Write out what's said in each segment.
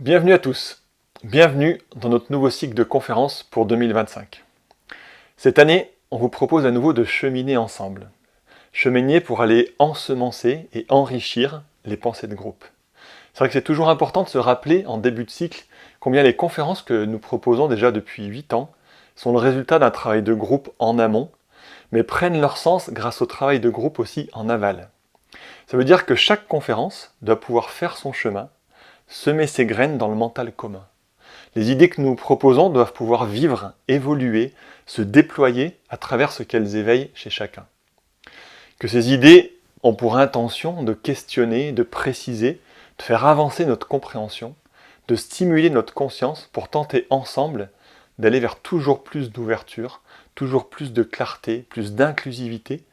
Bienvenue à tous, bienvenue dans notre nouveau cycle de conférences pour 2025. Cette année, on vous propose à nouveau de cheminer ensemble. Cheminer pour aller ensemencer et enrichir les pensées de groupe. C'est vrai que c'est toujours important de se rappeler en début de cycle combien les conférences que nous proposons déjà depuis 8 ans sont le résultat d'un travail de groupe en amont, mais prennent leur sens grâce au travail de groupe aussi en aval. Ça veut dire que chaque conférence doit pouvoir faire son chemin, semer ses graines dans le mental commun. Les idées que nous proposons doivent pouvoir vivre, évoluer, se déployer à travers ce qu'elles éveillent chez chacun. Que ces idées ont pour intention de questionner, de préciser, de faire avancer notre compréhension, de stimuler notre conscience pour tenter ensemble d'aller vers toujours plus d'ouverture, toujours plus de clarté, plus d'inclusivité,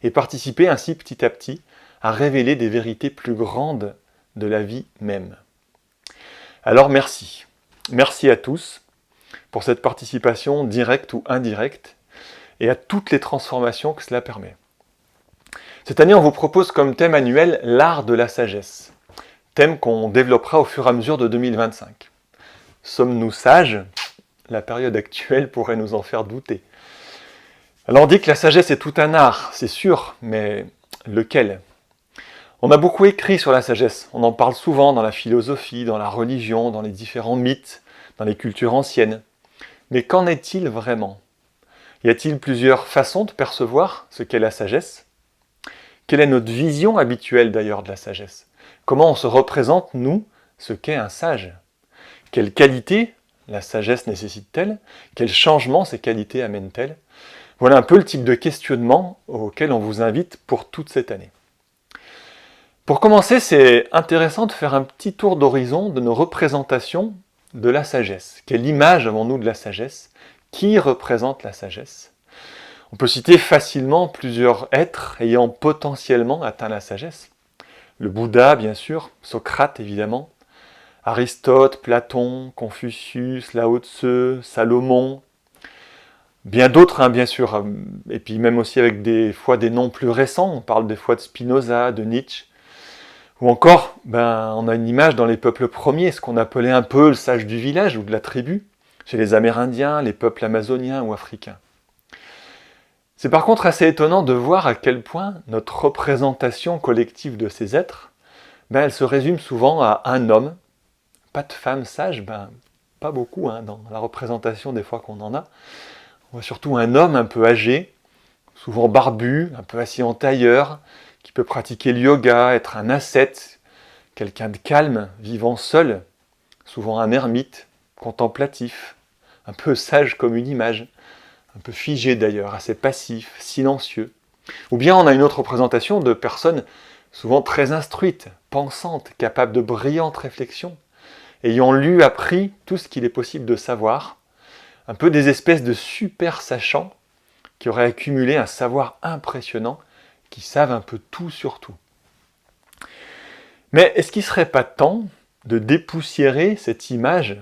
et participer ainsi petit à petit à révéler des vérités plus grandes de la vie même. Alors merci. Merci à tous pour cette participation directe ou indirecte et à toutes les transformations que cela permet. Cette année, on vous propose comme thème annuel l'art de la sagesse, thème qu'on développera au fur et à mesure de 2025. Sommes-nous sages ? La période actuelle pourrait nous en faire douter. Alors on dit que la sagesse est tout un art, c'est sûr, mais lequel ? On a beaucoup écrit sur la sagesse, on en parle souvent dans la philosophie, dans la religion, dans les différents mythes, dans les cultures anciennes. Mais qu'en est-il vraiment ? Y a-t-il plusieurs façons de percevoir ce qu'est la sagesse ? Quelle est notre vision habituelle d'ailleurs de la sagesse ? Comment on se représente, nous, ce qu'est un sage ? Quelles qualités la sagesse nécessite-t-elle ? Quels changements ces qualités amènent-elles ? Voilà un peu le type de questionnement auquel on vous invite pour toute cette année. Pour commencer, c'est intéressant de faire un petit tour d'horizon de nos représentations de la sagesse. Quelle image avons-nous de la sagesse ? Qui représente la sagesse ? On peut citer facilement plusieurs êtres ayant potentiellement atteint la sagesse. Le Bouddha, bien sûr, Socrate, évidemment, Aristote, Platon, Confucius, Lao Tse, Salomon, bien d'autres, bien sûr, et puis même aussi avec des fois des noms plus récents, on parle des fois de Spinoza, de Nietzsche, ou encore, on a une image dans les peuples premiers, ce qu'on appelait un peu le sage du village ou de la tribu, chez les Amérindiens, les peuples amazoniens ou africains. C'est par contre assez étonnant de voir à quel point notre représentation collective de ces êtres, elle se résume souvent à un homme, pas de femme sage, pas beaucoup dans la représentation des fois qu'on en a. On voit surtout un homme un peu âgé, souvent barbu, un peu assis en tailleur, qui peut pratiquer le yoga, être un ascète, quelqu'un de calme, vivant seul, souvent un ermite, contemplatif, un peu sage comme une image, un peu figé d'ailleurs, assez passif, silencieux. Ou bien on a une autre représentation de personnes souvent très instruites, pensantes, capables de brillantes réflexions, ayant lu, appris tout ce qu'il est possible de savoir, un peu des espèces de super sachants qui auraient accumulé un savoir impressionnant, qui savent un peu tout sur tout. Mais est-ce qu'il ne serait pas temps de dépoussiérer cette image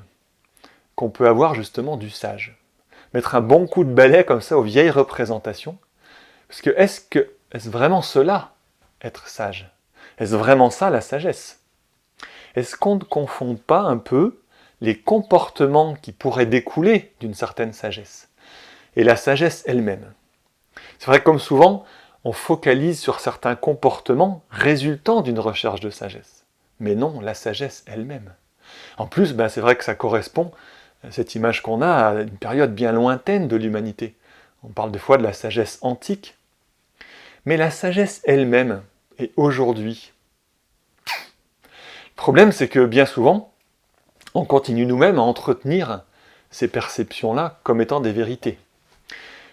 qu'on peut avoir justement du sage ? Mettre un bon coup de balai comme ça aux vieilles représentations ? Parce que est-ce vraiment cela, être sage ? Est-ce vraiment ça la sagesse ? Est-ce qu'on ne confond pas un peu les comportements qui pourraient découler d'une certaine sagesse et la sagesse elle-même ? C'est vrai que comme souvent, on focalise sur certains comportements résultant d'une recherche de sagesse. Mais non, la sagesse elle-même. En plus, c'est vrai que ça correspond, cette image qu'on a, à une période bien lointaine de l'humanité. On parle des fois de la sagesse antique. Mais la sagesse elle-même, et aujourd'hui, le problème c'est que bien souvent, on continue nous-mêmes à entretenir ces perceptions-là comme étant des vérités.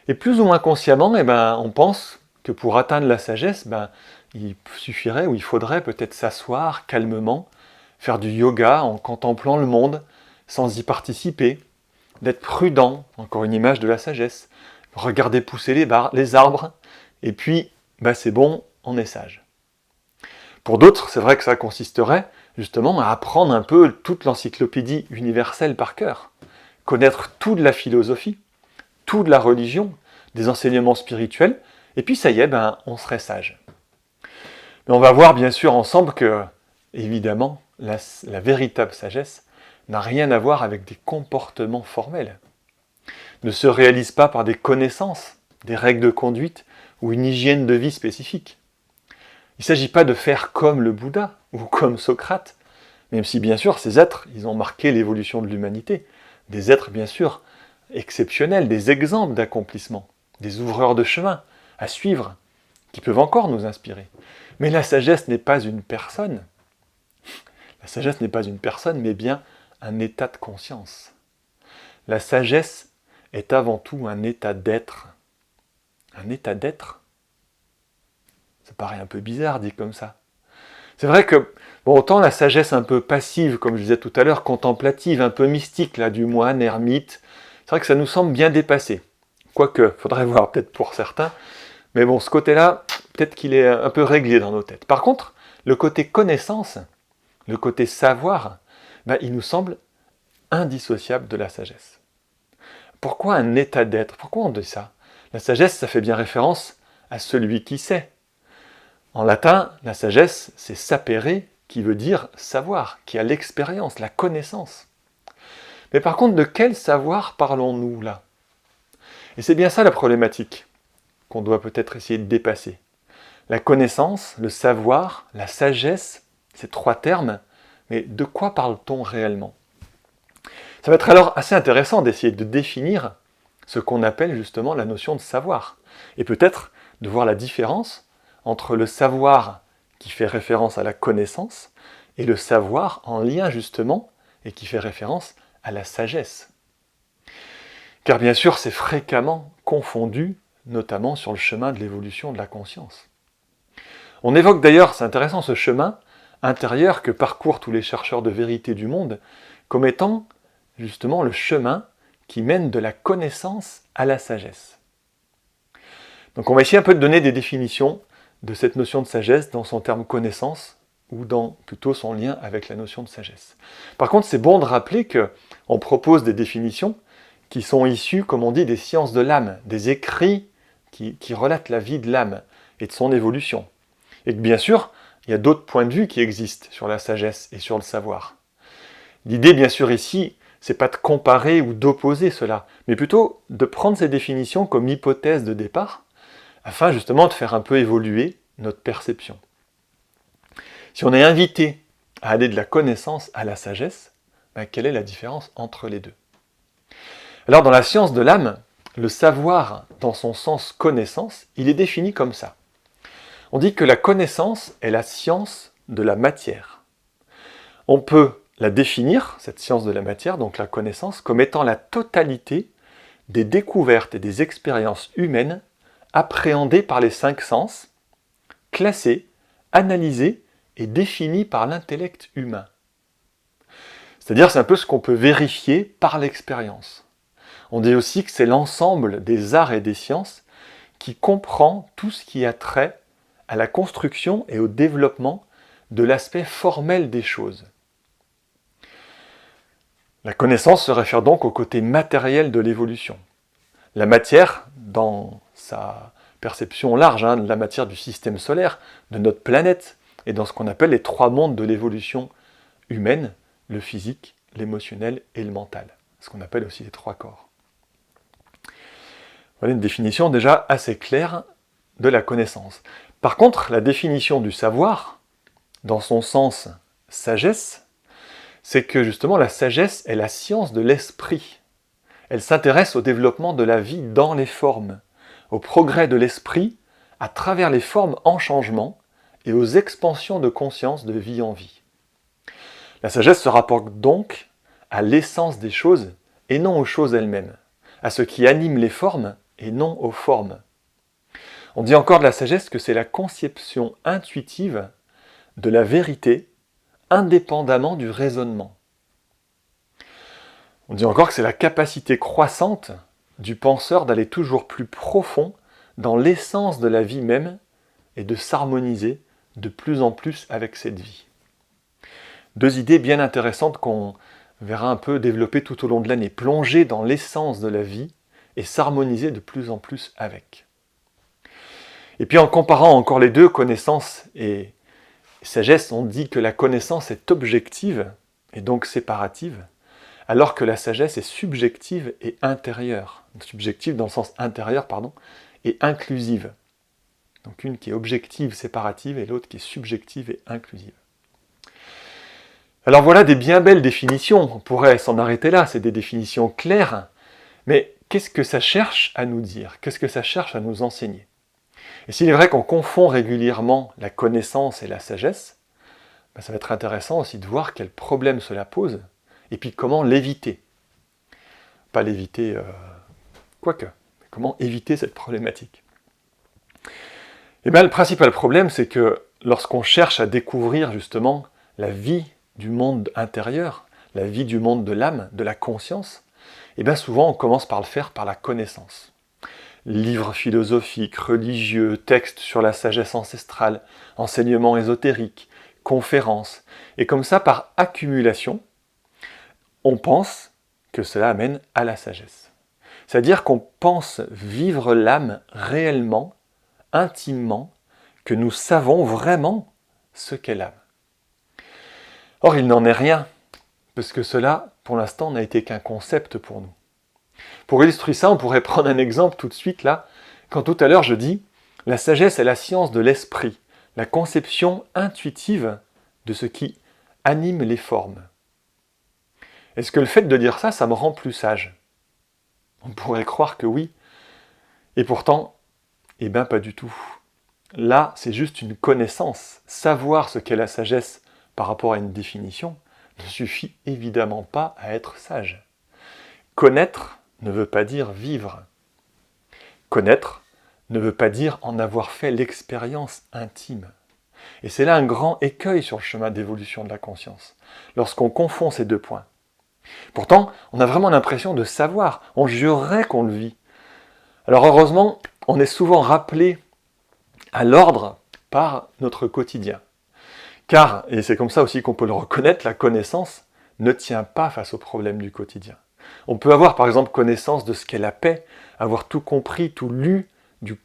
Et plus ou moins consciemment, on pense que pour atteindre la sagesse, il suffirait ou il faudrait peut-être s'asseoir calmement, faire du yoga en contemplant le monde, sans y participer, d'être prudent, encore une image de la sagesse, regarder pousser les arbres, et puis c'est bon, on est sage. Pour d'autres, c'est vrai que ça consisterait justement à apprendre un peu toute l'encyclopédie universelle par cœur, connaître tout de la philosophie, tout de la religion, des enseignements spirituels, et puis ça y est, on serait sage. Mais on va voir bien sûr ensemble que, évidemment, la véritable sagesse, n'a rien à voir avec des comportements formels, ne se réalise pas par des connaissances, des règles de conduite ou une hygiène de vie spécifique. Il ne s'agit pas de faire comme le Bouddha ou comme Socrate, même si bien sûr ces êtres, ils ont marqué l'évolution de l'humanité. Des êtres bien sûr exceptionnels, des exemples d'accomplissement, des ouvreurs de chemin à suivre, qui peuvent encore nous inspirer. Mais la sagesse n'est pas une personne. La sagesse n'est pas une personne, mais bien un état de conscience. La sagesse est avant tout un état d'être. Un état d'être? Ça paraît un peu bizarre dit comme ça. C'est vrai que, bon, autant la sagesse un peu passive, comme je disais tout à l'heure, contemplative, un peu mystique, là, du moine, ermite, c'est vrai que ça nous semble bien dépassé. Quoique, faudrait voir peut-être pour certains, mais bon, ce côté-là, peut-être qu'il est un peu réglé dans nos têtes. Par contre, le côté connaissance, le côté savoir, il nous semble indissociable de la sagesse. Pourquoi un état d'être? Pourquoi on dit ça? La sagesse, ça fait bien référence à celui qui sait. En latin, la sagesse, c'est sapere, qui veut dire savoir, qui a l'expérience, la connaissance. Mais par contre, de quel savoir parlons-nous là? Et c'est bien ça la problématique qu'on doit peut-être essayer de dépasser. La connaissance, le savoir, la sagesse, ces trois termes, mais de quoi parle-t-on réellement? Ça va être alors assez intéressant d'essayer de définir ce qu'on appelle justement la notion de savoir, et peut-être de voir la différence entre le savoir qui fait référence à la connaissance et le savoir en lien justement et qui fait référence à la sagesse. Car bien sûr, c'est fréquemment confondu, notamment sur le chemin de l'évolution de la conscience. On évoque d'ailleurs, c'est intéressant, ce chemin intérieur que parcourent tous les chercheurs de vérité du monde comme étant justement le chemin qui mène de la connaissance à la sagesse. Donc on va essayer un peu de donner des définitions de cette notion de sagesse dans son terme connaissance ou dans plutôt son lien avec la notion de sagesse. Par contre, c'est bon de rappeler qu'on propose des définitions qui sont issues, comme on dit, des sciences de l'âme, des écrits qui relatent la vie de l'âme et de son évolution. Et que bien sûr, il y a d'autres points de vue qui existent sur la sagesse et sur le savoir. L'idée, bien sûr, ici, c'est pas de comparer ou d'opposer cela, mais plutôt de prendre ces définitions comme hypothèse de départ, afin justement de faire un peu évoluer notre perception. Si on est invité à aller de la connaissance à la sagesse, quelle est la différence entre les deux? Alors dans la science de l'âme, le savoir dans son sens connaissance, il est défini comme ça. On dit que la connaissance est la science de la matière. On peut la définir, cette science de la matière, donc la connaissance, comme étant la totalité des découvertes et des expériences humaines appréhendées par les cinq sens, classées, analysées et définies par l'intellect humain. C'est-à-dire, c'est un peu ce qu'on peut vérifier par l'expérience. On dit aussi que c'est l'ensemble des arts et des sciences qui comprend tout ce qui a trait à la construction et au développement de l'aspect formel des choses. La connaissance se réfère donc au côté matériel de l'évolution. La matière, dans sa perception large, de la matière du système solaire, de notre planète, et dans ce qu'on appelle les trois mondes de l'évolution humaine, le physique, l'émotionnel et le mental, ce qu'on appelle aussi les trois corps. Voilà une définition déjà assez claire de la connaissance. Par contre, la définition du savoir, dans son sens sagesse, c'est que justement la sagesse est la science de l'esprit. Elle s'intéresse au développement de la vie dans les formes, au progrès de l'esprit à travers les formes en changement et aux expansions de conscience de vie en vie. La sagesse se rapporte donc à l'essence des choses et non aux choses elles-mêmes, à ce qui anime les formes et non aux formes. On dit encore de la sagesse que c'est la conception intuitive de la vérité indépendamment du raisonnement. On dit encore que c'est la capacité croissante du penseur d'aller toujours plus profond dans l'essence de la vie même et de s'harmoniser de plus en plus avec cette vie. Deux idées bien intéressantes qu'on verra un peu développer tout au long de l'année. Plonger dans l'essence de la vie et s'harmoniser de plus en plus avec. Et puis en comparant encore les deux, connaissance et sagesse, on dit que la connaissance est objective et donc séparative, alors que la sagesse est subjective et intérieure. Subjective dans le sens intérieur, et inclusive. Donc une qui est objective, séparative, et l'autre qui est subjective et inclusive. Alors voilà des bien belles définitions, on pourrait s'en arrêter là, c'est des définitions claires, mais qu'est-ce que ça cherche à nous dire? Qu'est-ce que ça cherche à nous enseigner? Et s'il est vrai qu'on confond régulièrement la connaissance et la sagesse, ça va être intéressant aussi de voir quel problème cela pose, et puis comment l'éviter. Pas l'éviter, quoique, mais comment éviter cette problématique. Et bien le principal problème, c'est que lorsqu'on cherche à découvrir justement la vie du monde intérieur, la vie du monde de l'âme, de la conscience, et bien souvent on commence par le faire par la connaissance. Livres philosophiques, religieux, textes sur la sagesse ancestrale, enseignements ésotériques, conférences, et comme ça par accumulation, on pense que cela amène à la sagesse. C'est-à-dire qu'on pense vivre l'âme réellement, intimement, que nous savons vraiment ce qu'est l'âme. Or, il n'en est rien, parce que cela, pour l'instant, n'a été qu'un concept pour nous. Pour illustrer ça, on pourrait prendre un exemple tout de suite là, quand tout à l'heure je dis « La sagesse est la science de l'esprit, la conception intuitive de ce qui anime les formes. » Est-ce que le fait de dire ça, ça me rend plus sage? On pourrait croire que oui, et pourtant, eh bien pas du tout. Là, c'est juste une connaissance. Savoir ce qu'est la sagesse par rapport à une définition ne suffit évidemment pas à être sage. Connaître ne veut pas dire vivre. Connaître ne veut pas dire en avoir fait l'expérience intime. Et c'est là un grand écueil sur le chemin d'évolution de la conscience, lorsqu'on confond ces deux points. Pourtant, on a vraiment l'impression de savoir, on jurerait qu'on le vit. Alors heureusement, on est souvent rappelé à l'ordre par notre quotidien. Car, et c'est comme ça aussi qu'on peut le reconnaître, la connaissance ne tient pas face aux problèmes du quotidien. On peut avoir par exemple connaissance de ce qu'est la paix, avoir tout compris, tout lu du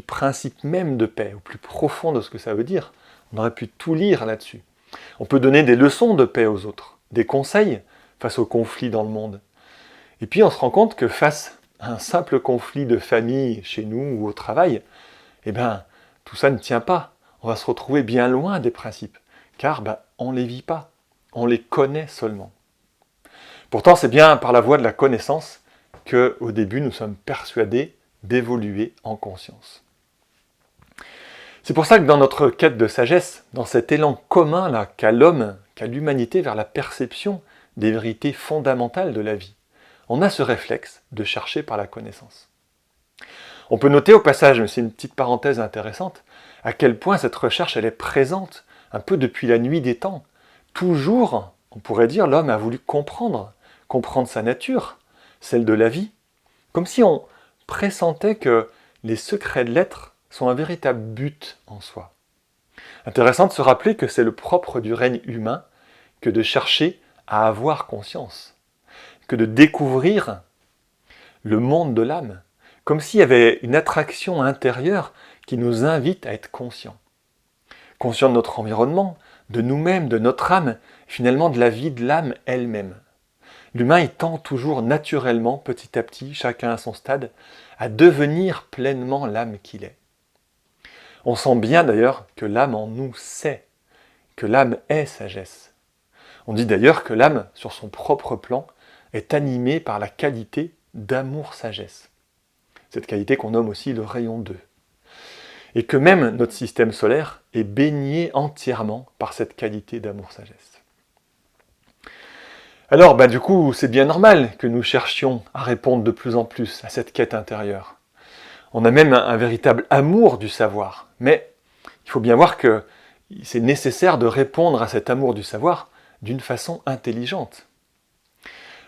principe même de paix, au plus profond de ce que ça veut dire. On aurait pu tout lire là-dessus. On peut donner des leçons de paix aux autres, des conseils face aux conflits dans le monde. Et puis on se rend compte que face à un simple conflit de famille chez nous ou au travail, eh bien, tout ça ne tient pas. On va se retrouver bien loin des principes, car on ne les vit pas, on les connaît seulement. Pourtant, c'est bien par la voie de la connaissance qu'au début, nous sommes persuadés d'évoluer en conscience. C'est pour ça que dans notre quête de sagesse, dans cet élan commun là qu'a l'homme, qu'a l'humanité vers la perception des vérités fondamentales de la vie, on a ce réflexe de chercher par la connaissance. On peut noter au passage, mais c'est une petite parenthèse intéressante, à quel point cette recherche elle est présente un peu depuis la nuit des temps. Toujours, on pourrait dire, l'homme a voulu comprendre sa nature, celle de la vie, comme si on pressentait que les secrets de l'être sont un véritable but en soi. Intéressant de se rappeler que c'est le propre du règne humain que de chercher à avoir conscience, que de découvrir le monde de l'âme, comme s'il y avait une attraction intérieure qui nous invite à être conscients. Conscients de notre environnement, de nous-mêmes, de notre âme, finalement de la vie de l'âme elle-même. L'humain il tend toujours naturellement, petit à petit, chacun à son stade, à devenir pleinement l'âme qu'il est. On sent bien d'ailleurs que l'âme en nous sait, que l'âme est sagesse. On dit d'ailleurs que l'âme, sur son propre plan, est animée par la qualité d'amour-sagesse. Cette qualité qu'on nomme aussi le rayon 2. Et que même notre système solaire est baigné entièrement par cette qualité d'amour-sagesse. Alors, du coup, c'est bien normal que nous cherchions à répondre de plus en plus à cette quête intérieure. On a même un véritable amour du savoir, mais il faut bien voir que c'est nécessaire de répondre à cet amour du savoir d'une façon intelligente.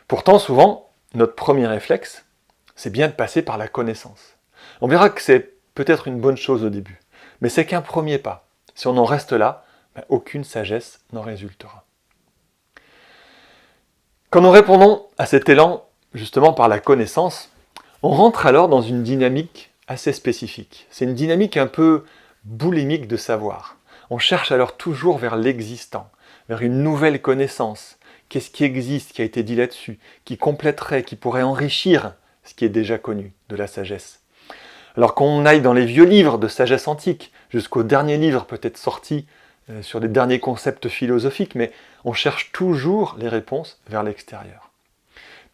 Pourtant, souvent, notre premier réflexe, c'est bien de passer par la connaissance. On verra que c'est peut-être une bonne chose au début, mais c'est qu'un premier pas. Si on en reste là, aucune sagesse n'en résultera. Quand nous répondons à cet élan, justement par la connaissance, on rentre alors dans une dynamique assez spécifique. C'est une dynamique un peu boulimique de savoir. On cherche alors toujours vers l'existant, vers une nouvelle connaissance Qu'est-ce qui existe, qui a été dit là-dessus, qui compléterait, qui pourrait enrichir ce qui est déjà connu de la sagesse? Alors qu'on aille dans les vieux livres de sagesse antique, jusqu'au dernier livre peut-être sorti sur les derniers concepts philosophiques, mais on cherche toujours les réponses vers l'extérieur.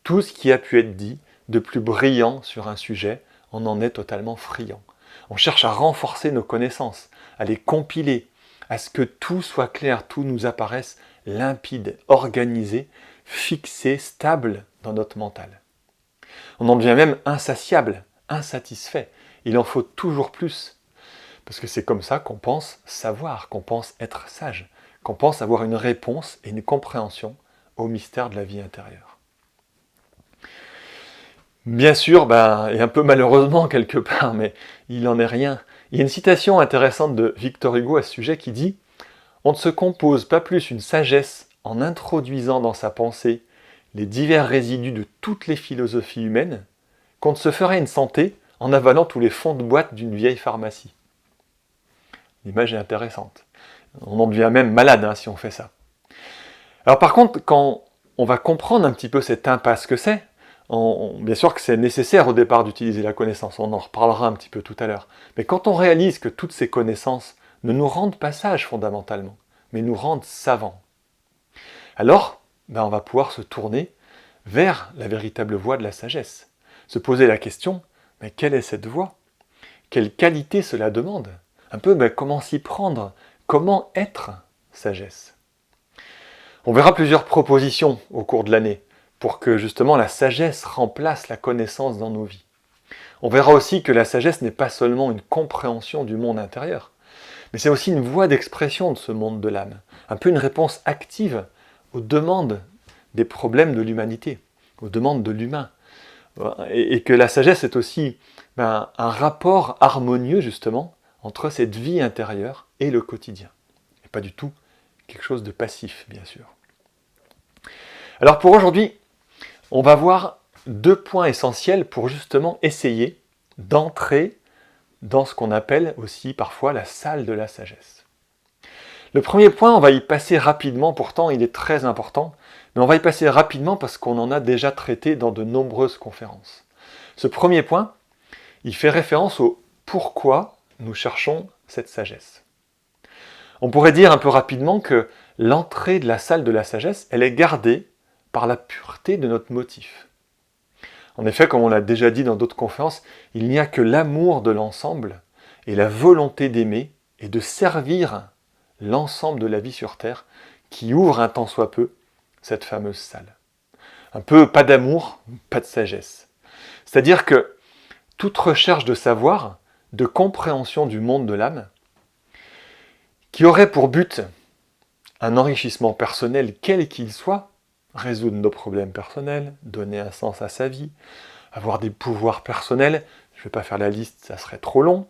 Tout ce qui a pu être dit de plus brillant sur un sujet, on en est totalement friand. On cherche à renforcer nos connaissances, à les compiler, à ce que tout soit clair, tout nous apparaisse limpide, organisé, fixé, stable dans notre mental. On en devient même insatiable, insatisfait. Il en faut toujours plus. Parce que c'est comme ça qu'on pense savoir, qu'on pense être sage, qu'on pense avoir une réponse et une compréhension au mystère de la vie intérieure. Bien sûr, et un peu malheureusement quelque part, mais il n'en est rien. Il y a une citation intéressante de Victor Hugo à ce sujet qui dit « On ne se compose pas plus une sagesse en introduisant dans sa pensée les divers résidus de toutes les philosophies humaines qu'on ne se ferait une santé en avalant tous les fonds de boîte d'une vieille pharmacie. » L'image est intéressante. On en devient même malade si on fait ça. Alors par contre, quand on va comprendre un petit peu cette impasse que c'est, bien sûr que c'est nécessaire au départ d'utiliser la connaissance, on en reparlera un petit peu tout à l'heure, mais quand on réalise que toutes ces connaissances ne nous rendent pas sages fondamentalement, mais nous rendent savants, alors on va pouvoir se tourner vers la véritable voie de la sagesse, se poser la question, mais quelle est cette voie? Quelle qualité cela demande? Un peu comment s'y prendre, comment être sagesse. On verra plusieurs propositions au cours de l'année pour que justement la sagesse remplace la connaissance dans nos vies. On verra aussi que la sagesse n'est pas seulement une compréhension du monde intérieur, mais c'est aussi une voie d'expression de ce monde de l'âme, un peu une réponse active aux demandes des problèmes de l'humanité, aux demandes de l'humain. Et que la sagesse est aussi un rapport harmonieux justement entre cette vie intérieure et le quotidien. Et pas du tout quelque chose de passif, bien sûr. Alors pour aujourd'hui, on va voir 2 points essentiels pour justement essayer d'entrer dans ce qu'on appelle aussi parfois la salle de la sagesse. Le premier point, on va y passer rapidement, pourtant il est très important, mais on va y passer rapidement parce qu'on en a déjà traité dans de nombreuses conférences. Ce premier point, il fait référence au pourquoi nous cherchons cette sagesse. On pourrait dire un peu rapidement que l'entrée de la salle de la sagesse, elle est gardée par la pureté de notre motif. En effet, comme on l'a déjà dit dans d'autres conférences, il n'y a que l'amour de l'ensemble et la volonté d'aimer et de servir l'ensemble de la vie sur Terre qui ouvre un tant soit peu cette fameuse salle. Un peu pas d'amour, pas de sagesse. C'est-à-dire que toute recherche de savoir, de compréhension du monde de l'âme, qui aurait pour but un enrichissement personnel quel qu'il soit, résoudre nos problèmes personnels, donner un sens à sa vie, avoir des pouvoirs personnels, je ne vais pas faire la liste, ça serait trop long,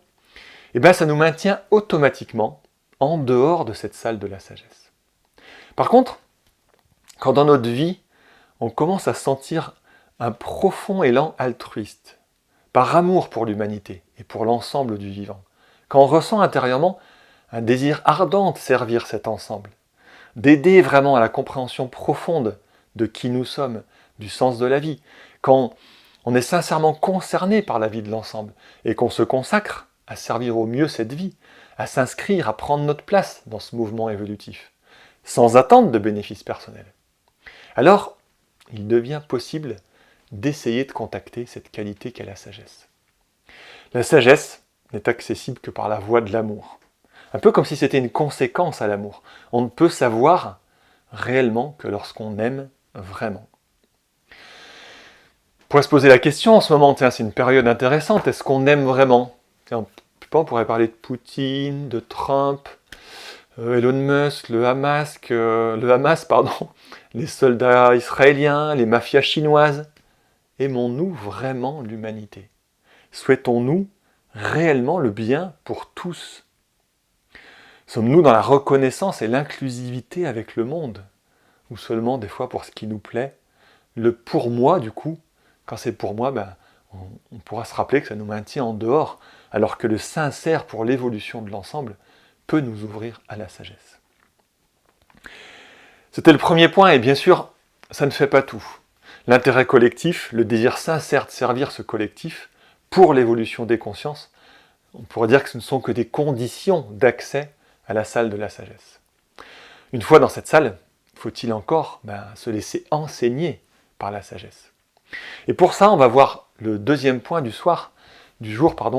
et ça nous maintient automatiquement en dehors de cette salle de la sagesse. Par contre, quand dans notre vie, on commence à sentir un profond élan altruiste, par amour pour l'humanité et pour l'ensemble du vivant, quand on ressent intérieurement un désir ardent de servir cet ensemble, d'aider vraiment à la compréhension profonde de qui nous sommes, du sens de la vie, quand on est sincèrement concerné par la vie de l'ensemble et qu'on se consacre à servir au mieux cette vie, à s'inscrire, à prendre notre place dans ce mouvement évolutif, sans attendre de bénéfices personnels. Alors, il devient possible d'essayer de contacter cette qualité qu'est la sagesse. La sagesse n'est accessible que par la voie de l'amour. Un peu comme si c'était une conséquence à l'amour. On ne peut savoir réellement que lorsqu'on aime vraiment. On pourrait se poser la question en ce moment, c'est une période intéressante, est-ce qu'on aime vraiment? On pourrait parler de Poutine, de Trump, Elon Musk, le Hamas, les soldats israéliens, les mafias chinoises. Aimons-nous vraiment l'humanité? Souhaitons-nous réellement le bien pour tous? Sommes-nous dans la reconnaissance et l'inclusivité avec le monde? Ou seulement des fois pour ce qui nous plaît? Le pour moi, du coup, quand c'est pour moi, on pourra se rappeler que ça nous maintient en dehors, alors que le sincère pour l'évolution de l'ensemble peut nous ouvrir à la sagesse. C'était le premier point, et bien sûr, ça ne fait pas tout. L'intérêt collectif, le désir sincère de servir ce collectif pour l'évolution des consciences, on pourrait dire que ce ne sont que des conditions d'accès à la salle de la sagesse. Une fois dans cette salle, faut-il encore se laisser enseigner par la sagesse. Et pour ça, on va voir le deuxième point du jour, par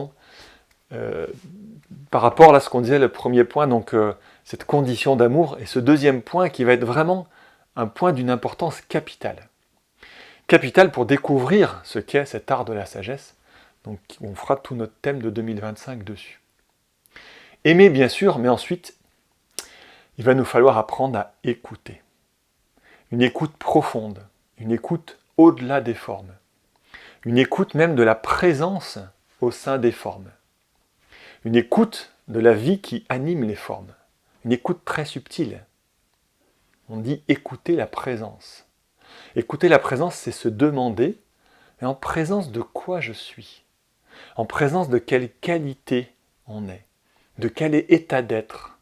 rapport à ce qu'on disait le premier point, donc cette condition d'amour, et ce deuxième point qui va être vraiment un point d'une importance capitale. Capitale pour découvrir ce qu'est cet art de la sagesse. Donc on fera tout notre thème de 2025 dessus. Aimer bien sûr, mais ensuite, il va nous falloir apprendre à écouter. Une écoute profonde, une écoute au-delà des formes. Une écoute même de la présence au sein des formes. Une écoute de la vie qui anime les formes. Une écoute très subtile. On dit écouter la présence. Écouter la présence, c'est se demander, mais en présence de quoi je suis ? En présence de quelle qualité on est ? De quel état d'être ?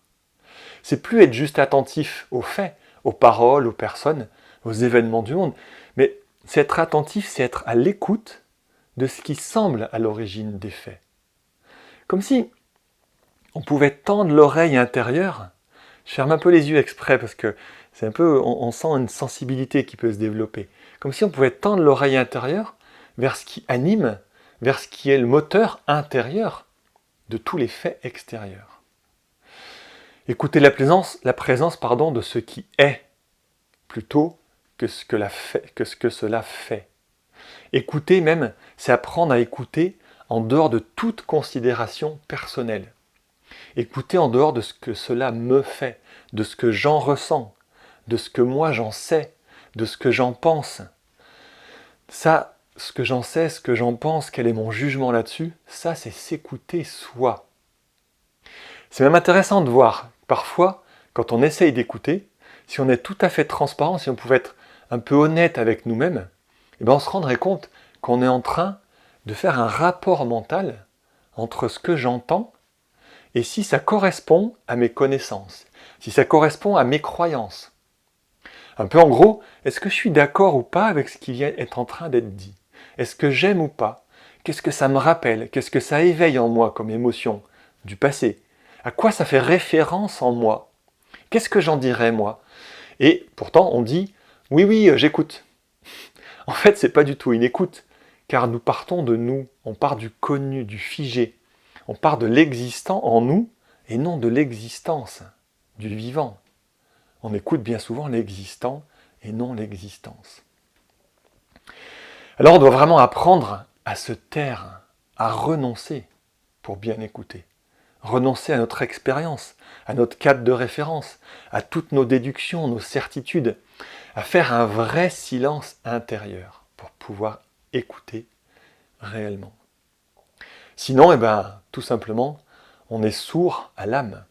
C'est plus être juste attentif aux faits, aux paroles, aux personnes, aux événements du monde, mais c'est être attentif, c'est être à l'écoute de ce qui semble à l'origine des faits. Comme si on pouvait tendre l'oreille intérieure. Je ferme un peu les yeux exprès parce que c'est un peu, on sent une sensibilité qui peut se développer. Comme si on pouvait tendre l'oreille intérieure vers ce qui anime, vers ce qui est le moteur intérieur de tous les faits extérieurs. Écouter la présence de ce qui est, plutôt que ce que cela fait. Écouter même, c'est apprendre à écouter en dehors de toute considération personnelle. Écouter en dehors de ce que cela me fait, de ce que j'en ressens, de ce que moi j'en sais, de ce que j'en pense. Ça, ce que j'en sais, ce que j'en pense, quel est mon jugement là-dessus, ça c'est s'écouter soi. C'est même intéressant de voir, parfois, quand on essaye d'écouter, si on est tout à fait transparent, si on pouvait être un peu honnête avec nous-mêmes, on se rendrait compte qu'on est en train de faire un rapport mental entre ce que j'entends et si ça correspond à mes connaissances, si ça correspond à mes croyances. Un peu en gros, est-ce que je suis d'accord ou pas avec ce qui vient être en train d'être dit ? Est-ce que j'aime ou pas ? Qu'est-ce que ça me rappelle ? Qu'est-ce que ça éveille en moi comme émotion du passé ? À quoi ça fait référence en moi ? Qu'est-ce que j'en dirais moi ? Et pourtant on dit « oui, j'écoute ». En fait, c'est pas du tout une écoute, car nous partons de nous, on part du connu, du figé. On part de l'existant en nous et non de l'existence, du vivant. On écoute bien souvent l'existant et non l'existence. Alors on doit vraiment apprendre à se taire, à renoncer pour bien écouter. Renoncer à notre expérience, à notre cadre de référence, à toutes nos déductions, nos certitudes, à faire un vrai silence intérieur pour pouvoir écouter réellement. Sinon, tout simplement, on est sourd à l'âme.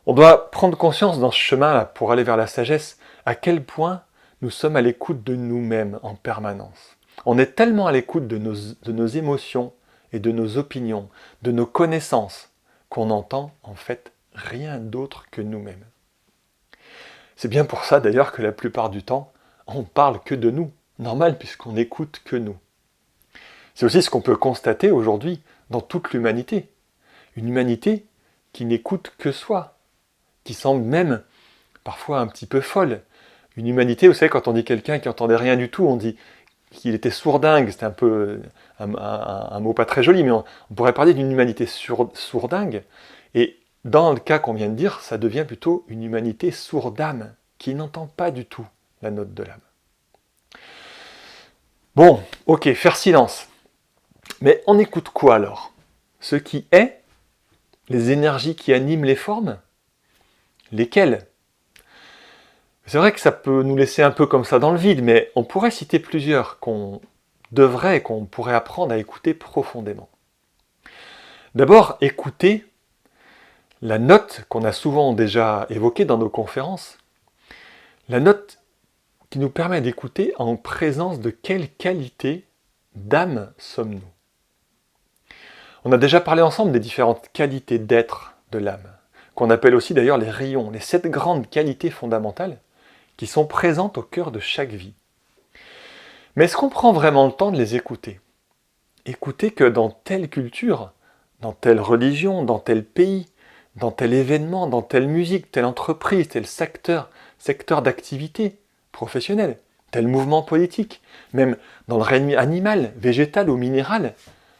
On doit prendre conscience dans ce chemin pour aller vers la sagesse, à quel point nous sommes à l'écoute de nous-mêmes en permanence. On est tellement à l'écoute de nos émotions et de nos opinions, de nos connaissances, qu'on n'entend en fait rien d'autre que nous-mêmes. C'est bien pour ça d'ailleurs que la plupart du temps, on parle que de nous. Normal puisqu'on n'écoute que nous. C'est aussi ce qu'on peut constater aujourd'hui dans toute l'humanité. Une humanité qui n'écoute que soi, qui semble même parfois un petit peu folle. Une humanité, vous savez, quand on dit quelqu'un qui n'entendait rien du tout, on dit qu'il était sourdingue, c'était un peu un mot pas très joli, mais on pourrait parler d'une humanité sourdingue. Et dans le cas qu'on vient de dire, ça devient plutôt une humanité sourde-âme, qui n'entend pas du tout la note de l'âme. Bon, ok, faire silence. Mais on écoute quoi alors ? Ce qui est ? Les énergies qui animent les formes ? Lesquelles ? C'est vrai que ça peut nous laisser un peu comme ça dans le vide, mais on pourrait citer plusieurs qu'on devrait et qu'on pourrait apprendre à écouter profondément. D'abord, écouter la note qu'on a souvent déjà évoquée dans nos conférences, la note qui nous permet d'écouter en présence de quelle qualité d'âme sommes-nous. On a déjà parlé ensemble des différentes qualités d'être de l'âme, qu'on appelle aussi d'ailleurs les rayons, les 7 grandes qualités fondamentales qui sont présentes au cœur de chaque vie. Mais est-ce qu'on prend vraiment le temps de les écouter? Écouter que dans telle culture, dans telle religion, dans tel pays, dans tel événement, dans telle musique, telle entreprise, tel secteur d'activité professionnelle, tel mouvement politique, même dans le règne animal, végétal ou minéral,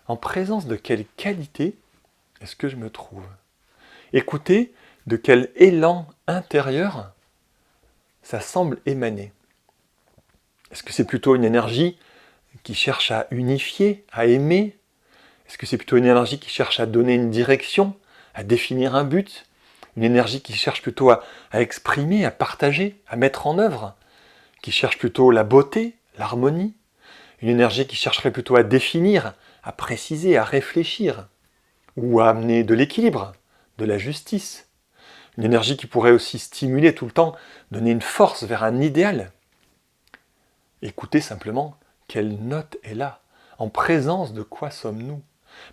en présence de quelle qualité est-ce que je me trouve? Écoutez de quel élan intérieur ça semble émaner. Est-ce que c'est plutôt une énergie qui cherche à unifier, à aimer? Est-ce que c'est plutôt une énergie qui cherche à donner une direction, à définir un but? Une énergie qui cherche plutôt à exprimer, à partager, à mettre en œuvre? Qui cherche plutôt la beauté, l'harmonie? Une énergie qui chercherait plutôt à définir, à préciser, à réfléchir? Ou à amener de l'équilibre, de la justice? Une énergie qui pourrait aussi stimuler tout le temps, donner une force vers un idéal? Écoutez simplement quelle note est là, en présence de quoi sommes-nous,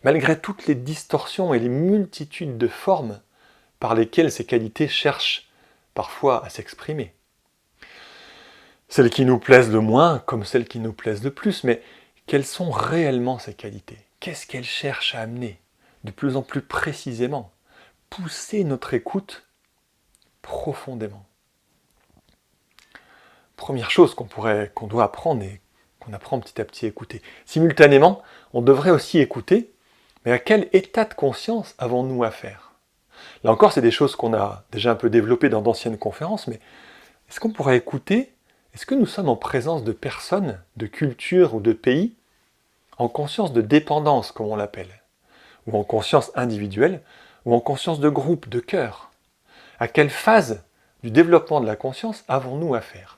malgré toutes les distorsions et les multitudes de formes par lesquelles ces qualités cherchent parfois à s'exprimer. Celles qui nous plaisent le moins comme celles qui nous plaisent le plus, mais quelles sont réellement ces qualités? Qu'est-ce qu'elles cherchent à amener de plus en plus précisément? Pousser notre écoute profondément. Première chose qu'on doit apprendre et qu'on apprend petit à petit à écouter. Simultanément, on devrait aussi écouter, mais à quel état de conscience avons-nous affaire? Là encore, c'est des choses qu'on a déjà un peu développées dans d'anciennes conférences, mais est-ce qu'on pourrait écouter? Est-ce que nous sommes en présence de personnes, de cultures ou de pays, en conscience de dépendance, comme on l'appelle, ou en conscience individuelle, ou en conscience de groupe, de cœur? À quelle phase du développement de la conscience avons-nous affaire?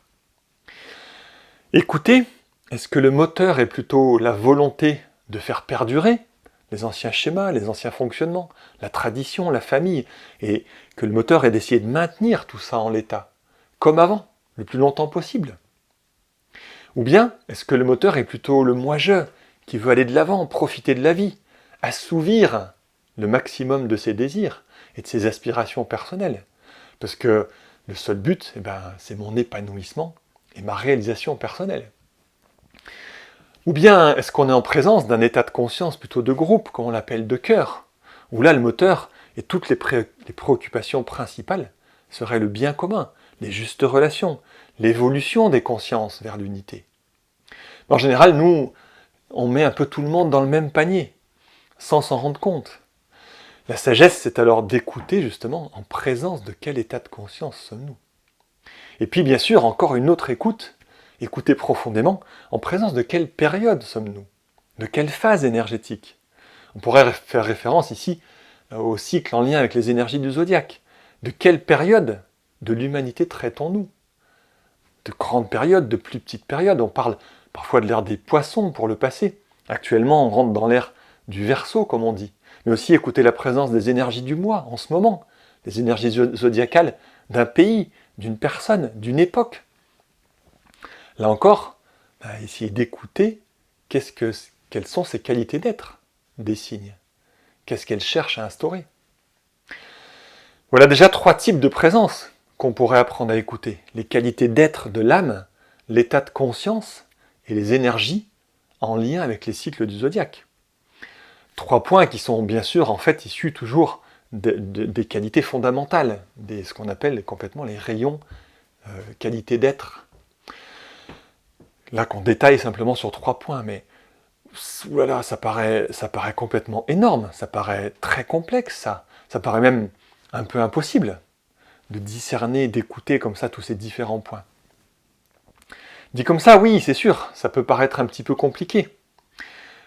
Écoutez, est-ce que le moteur est plutôt la volonté de faire perdurer les anciens schémas, les anciens fonctionnements, la tradition, la famille, et que le moteur est d'essayer de maintenir tout ça en l'état, comme avant, le plus longtemps possible? Ou bien, est-ce que le moteur est plutôt le moi-je, qui veut aller de l'avant, profiter de la vie, assouvir le maximum de ses désirs et de ses aspirations personnelles? Parce que le seul but, c'est mon épanouissement et ma réalisation personnelle. Ou bien, est-ce qu'on est en présence d'un état de conscience plutôt de groupe, comme on l'appelle de cœur, où là le moteur et toutes les préoccupations principales seraient le bien commun, les justes relations, l'évolution des consciences vers l'unité. En général, nous, on met un peu tout le monde dans le même panier, sans s'en rendre compte. La sagesse, c'est alors d'écouter justement en présence de quel état de conscience sommes-nous. Et puis bien sûr, encore une autre écoute, écouter profondément, en présence de quelle période sommes-nous? De quelle phase énergétique? On pourrait faire référence ici au cycle en lien avec les énergies du zodiaque. De quelle période de l'humanité traitons-nous? De grandes périodes, de plus petites périodes. On parle parfois de l'ère des poissons pour le passé. Actuellement, on rentre dans l'ère du Verseau, comme on dit. Mais aussi écouter la présence des énergies du mois en ce moment, les énergies zodiacales d'un pays, d'une personne, d'une époque. Là encore, essayer d'écouter quelles sont ces qualités d'être des signes. Qu'est-ce qu'elles cherchent à instaurer? Voilà déjà 3 types de présence qu'on pourrait apprendre à écouter. Les qualités d'être de l'âme, l'état de conscience et les énergies en lien avec les cycles du zodiaque. 3 points qui sont bien sûr en fait issus toujours des qualités fondamentales, ce qu'on appelle complètement les rayons qualité d'être. Là qu'on détaille simplement sur 3 points, mais voilà, ça paraît complètement énorme, ça paraît très complexe, ça paraît même un peu impossible de discerner, d'écouter comme ça tous ces différents points. Dit comme ça, oui, c'est sûr, ça peut paraître un petit peu compliqué.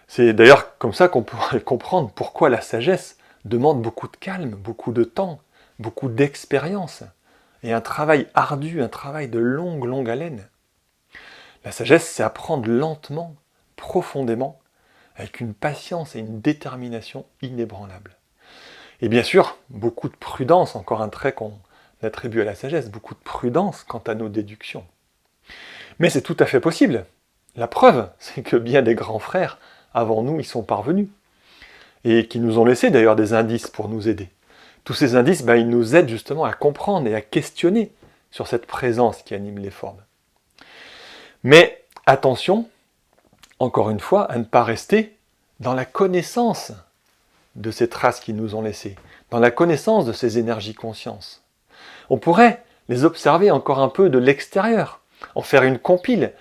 C'est d'ailleurs comme ça qu'on pourrait comprendre pourquoi la sagesse demande beaucoup de calme, beaucoup de temps, beaucoup d'expérience, et un travail ardu, un travail de longue haleine. La sagesse, c'est apprendre lentement, profondément, avec une patience et une détermination inébranlables. Et bien sûr, beaucoup de prudence, encore un trait qu'on attribue à la sagesse, beaucoup de prudence quant à nos déductions. Mais c'est tout à fait possible. La preuve, c'est que bien des grands frères, avant nous, y sont parvenus. Et qui nous ont laissé d'ailleurs des indices pour nous aider. Tous ces indices, ils nous aident justement à comprendre et à questionner sur cette présence qui anime les formes. Mais attention, encore une fois, à ne pas rester dans la connaissance de ces traces qui nous ont laissées, dans la connaissance de ces énergies conscience. On pourrait les observer encore un peu de l'extérieur, en faire une compile,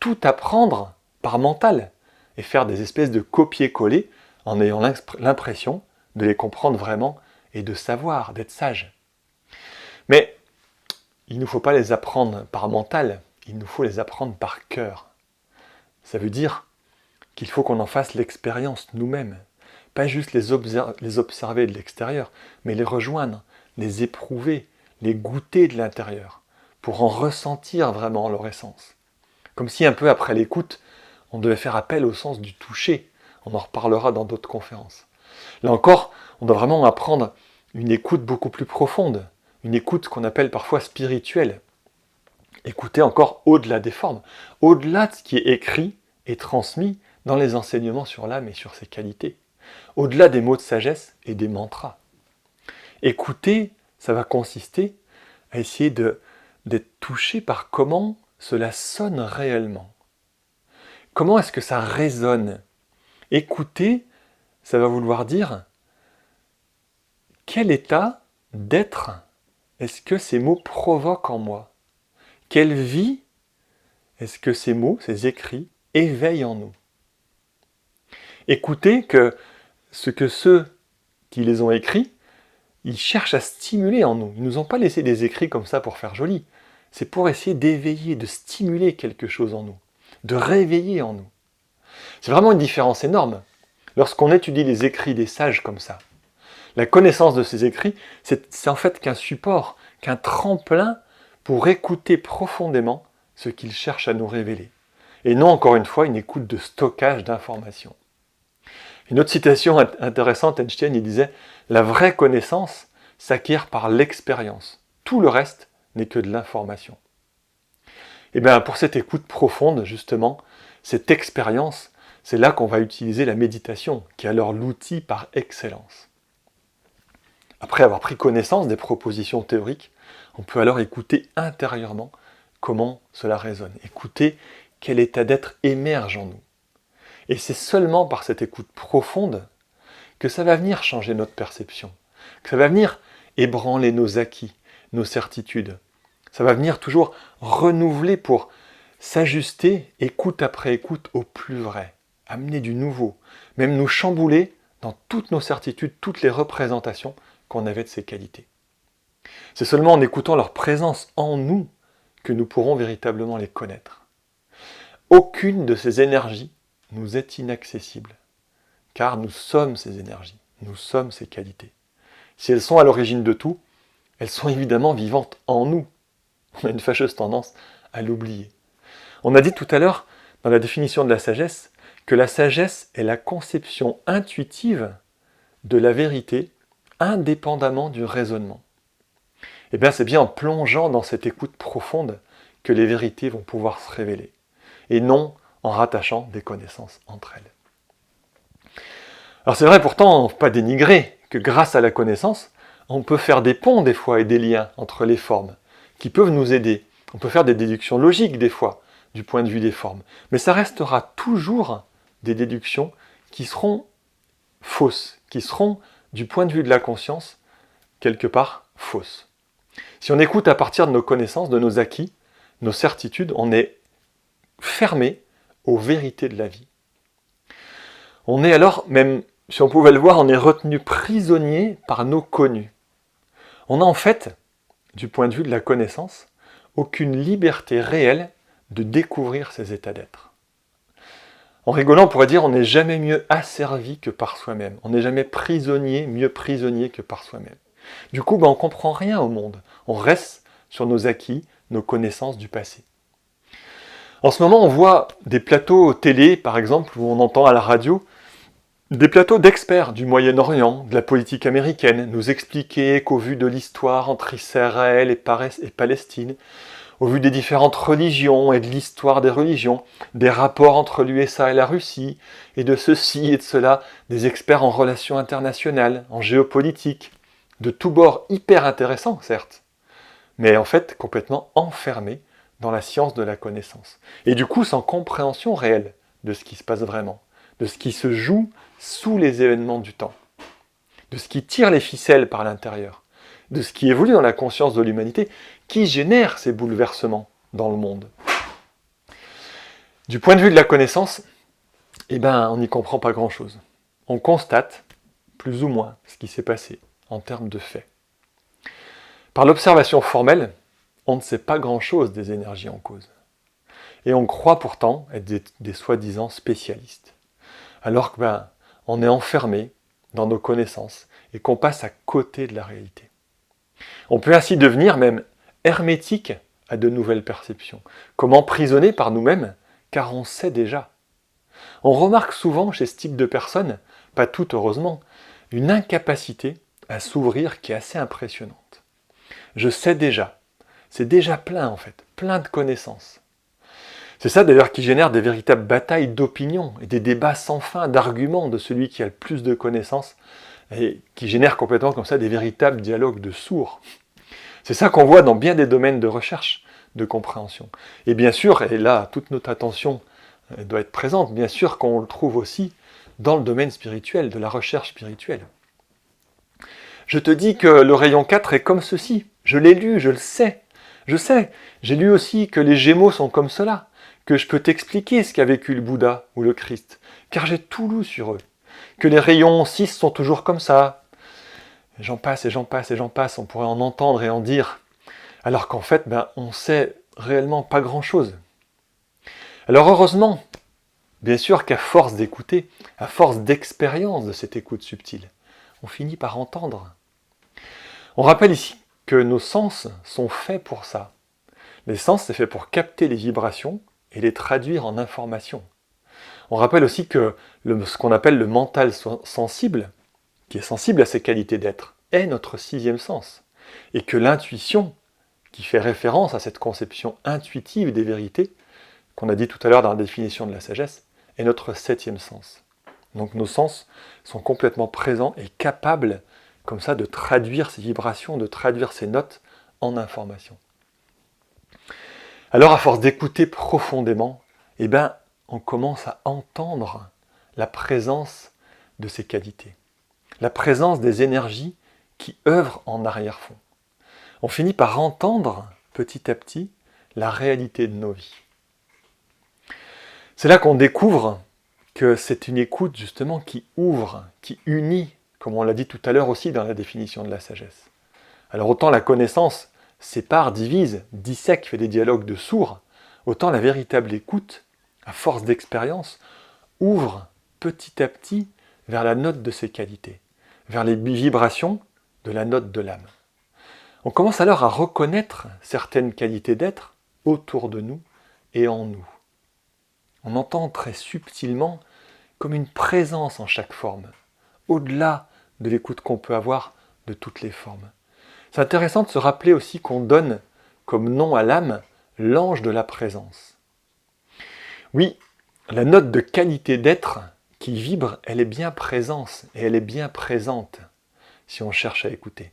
tout apprendre par mental, et faire des espèces de copier-coller en ayant l'impression de les comprendre vraiment et de savoir, d'être sage. Mais il ne nous faut pas les apprendre par mental, il nous faut les apprendre par cœur. Ça veut dire qu'il faut qu'on en fasse l'expérience nous-mêmes. Pas juste les observer de l'extérieur, mais les rejoindre, les éprouver, les goûter de l'intérieur, pour en ressentir vraiment leur essence. Comme si un peu après l'écoute, on devait faire appel au sens du toucher. On en reparlera dans d'autres conférences. Là encore, on doit vraiment apprendre une écoute beaucoup plus profonde, une écoute qu'on appelle parfois spirituelle. Écouter encore au-delà des formes, au-delà de ce qui est écrit et transmis dans les enseignements sur l'âme et sur ses qualités, au-delà des mots de sagesse et des mantras. Écouter, ça va consister à essayer d'être touché par comment cela sonne réellement. Comment est-ce que ça résonne? Écouter, ça va vouloir dire quel état d'être est-ce que ces mots provoquent en moi? Quelle vie est-ce que ces mots, ces écrits, éveillent en nous? Écoutez que ceux qui les ont écrits, ils cherchent à stimuler en nous. Ils ne nous ont pas laissé des écrits comme ça pour faire joli. C'est pour essayer d'éveiller, de stimuler quelque chose en nous, de réveiller en nous. C'est vraiment une différence énorme lorsqu'on étudie les écrits des sages comme ça. La connaissance de ces écrits, c'est en fait qu'un support, qu'un tremplin pour écouter profondément ce qu'ils cherchent à nous révéler. Et non, encore une fois, une écoute de stockage d'informations. Une autre citation intéressante, Einstein, il disait « La vraie connaissance s'acquiert par l'expérience. Tout le reste n'est que de l'information. » Et bien, pour cette écoute profonde, justement, cette expérience, c'est là qu'on va utiliser la méditation, qui est alors l'outil par excellence. Après avoir pris connaissance des propositions théoriques, on peut alors écouter intérieurement comment cela résonne. Écouter quel état d'être émerge en nous. Et c'est seulement par cette écoute profonde que ça va venir changer notre perception, que ça va venir ébranler nos acquis, nos certitudes. Ça va venir toujours renouveler pour s'ajuster, écoute après écoute, au plus vrai, amener du nouveau, même nous chambouler dans toutes nos certitudes, toutes les représentations qu'on avait de ces qualités. C'est seulement en écoutant leur présence en nous que nous pourrons véritablement les connaître. Aucune de ces énergies nous est inaccessible, car nous sommes ces énergies, nous sommes ces qualités. Si elles sont à l'origine de tout, elles sont évidemment vivantes en nous. On a une fâcheuse tendance à l'oublier. On a dit tout à l'heure, dans la définition de la sagesse, que la sagesse est la conception intuitive de la vérité, indépendamment du raisonnement. Eh bien, c'est bien en plongeant dans cette écoute profonde que les vérités vont pouvoir se révéler, et non en rattachant des connaissances entre elles. Alors c'est vrai pourtant, on ne peut pas dénigrer que grâce à la connaissance, on peut faire des ponts des fois et des liens entre les formes, qui peuvent nous aider. On peut faire des déductions logiques des fois, du point de vue des formes, mais ça restera toujours des déductions qui seront fausses, qui seront, du point de vue de la conscience, quelque part fausses. Si on écoute à partir de nos connaissances, de nos acquis, nos certitudes, on est fermé aux vérités de la vie. On est alors, même si on pouvait le voir, on est retenu prisonnier par nos connus. On n'a en fait, du point de vue de la connaissance, aucune liberté réelle de découvrir ces états d'être. En rigolant, on pourrait dire on n'est jamais mieux asservi que par soi-même. On n'est jamais prisonnier, mieux prisonnier que par soi-même. Du coup, on ne comprend rien au monde. On reste sur nos acquis, nos connaissances du passé. En ce moment, on voit des plateaux télé, par exemple, où on entend à la radio des plateaux d'experts du Moyen-Orient, de la politique américaine, nous expliquer qu'au vu de l'histoire entre Israël et Palestine, au vu des différentes religions et de l'histoire des religions, des rapports entre l'USA et la Russie, et de ceci et de cela, des experts en relations internationales, en géopolitique, de tous bords hyper intéressants, certes, mais en fait complètement enfermés dans la science de la connaissance. Et du coup, sans compréhension réelle de ce qui se passe vraiment, de ce qui se joue sous les événements du temps, de ce qui tire les ficelles par l'intérieur, de ce qui évolue dans la conscience de l'humanité, qui génère ces bouleversements dans le monde. Du point de vue de la connaissance, on n'y comprend pas grand-chose. On constate, plus ou moins, ce qui s'est passé en termes de faits. Par l'observation formelle, on ne sait pas grand-chose des énergies en cause. Et on croit pourtant être des soi-disant spécialistes. Alors qu'on est enfermé dans nos connaissances et qu'on passe à côté de la réalité. On peut ainsi devenir même hermétique à de nouvelles perceptions, comme emprisonné par nous-mêmes, car on sait déjà. On remarque souvent chez ce type de personnes, pas toutes heureusement, une incapacité à s'ouvrir qui est assez impressionnante. Je sais déjà, c'est déjà plein en fait, plein de connaissances. C'est ça d'ailleurs qui génère des véritables batailles d'opinion et des débats sans fin d'arguments de celui qui a le plus de connaissances et qui génère complètement comme ça des véritables dialogues de sourds. C'est ça qu'on voit dans bien des domaines de recherche, de compréhension. Et bien sûr, et là toute notre attention doit être présente, bien sûr qu'on le trouve aussi dans le domaine spirituel, de la recherche spirituelle. Je te dis que le rayon 4 est comme ceci, je l'ai lu, je le sais. Je sais, j'ai lu aussi que les Gémeaux sont comme cela, que je peux t'expliquer ce qu'a vécu le Bouddha ou le Christ, car j'ai tout lu sur eux, que les rayons 6 sont toujours comme ça. J'en passe et j'en passe et j'en passe, on pourrait en entendre et en dire, alors qu'en fait, on sait réellement pas grand-chose. Alors heureusement, bien sûr qu'à force d'écouter, à force d'expérience de cette écoute subtile, on finit par entendre. On rappelle ici que nos sens sont faits pour ça. Les sens, c'est fait pour capter les vibrations et les traduire en informations. On rappelle aussi que ce qu'on appelle le mental sensible, qui est sensible à ces qualités d'être, est notre sixième sens. Et que l'intuition, qui fait référence à cette conception intuitive des vérités, qu'on a dit tout à l'heure dans la définition de la sagesse, est notre septième sens. Donc nos sens sont complètement présents et capables, comme ça, de traduire ces vibrations, de traduire ces notes en informations. Alors à force d'écouter profondément, on commence à entendre la présence de ces qualités, la présence des énergies qui œuvrent en arrière-fond. On finit par entendre petit à petit la réalité de nos vies. C'est là qu'on découvre que c'est une écoute justement qui ouvre, qui unit, comme on l'a dit tout à l'heure aussi dans la définition de la sagesse. Alors autant la connaissance sépare, divise, dissèque, fait des dialogues de sourds, autant la véritable écoute, à force d'expérience, ouvre petit à petit vers la note de ses qualités, vers les vibrations de la note de l'âme. On commence alors à reconnaître certaines qualités d'être autour de nous et en nous. On entend très subtilement comme une présence en chaque forme, au-delà de l'écoute qu'on peut avoir de toutes les formes. C'est intéressant de se rappeler aussi qu'on donne comme nom à l'âme l'ange de la présence. Oui, la note de qualité d'être qui vibre, elle est bien présente et elle est bien présente si on cherche à écouter.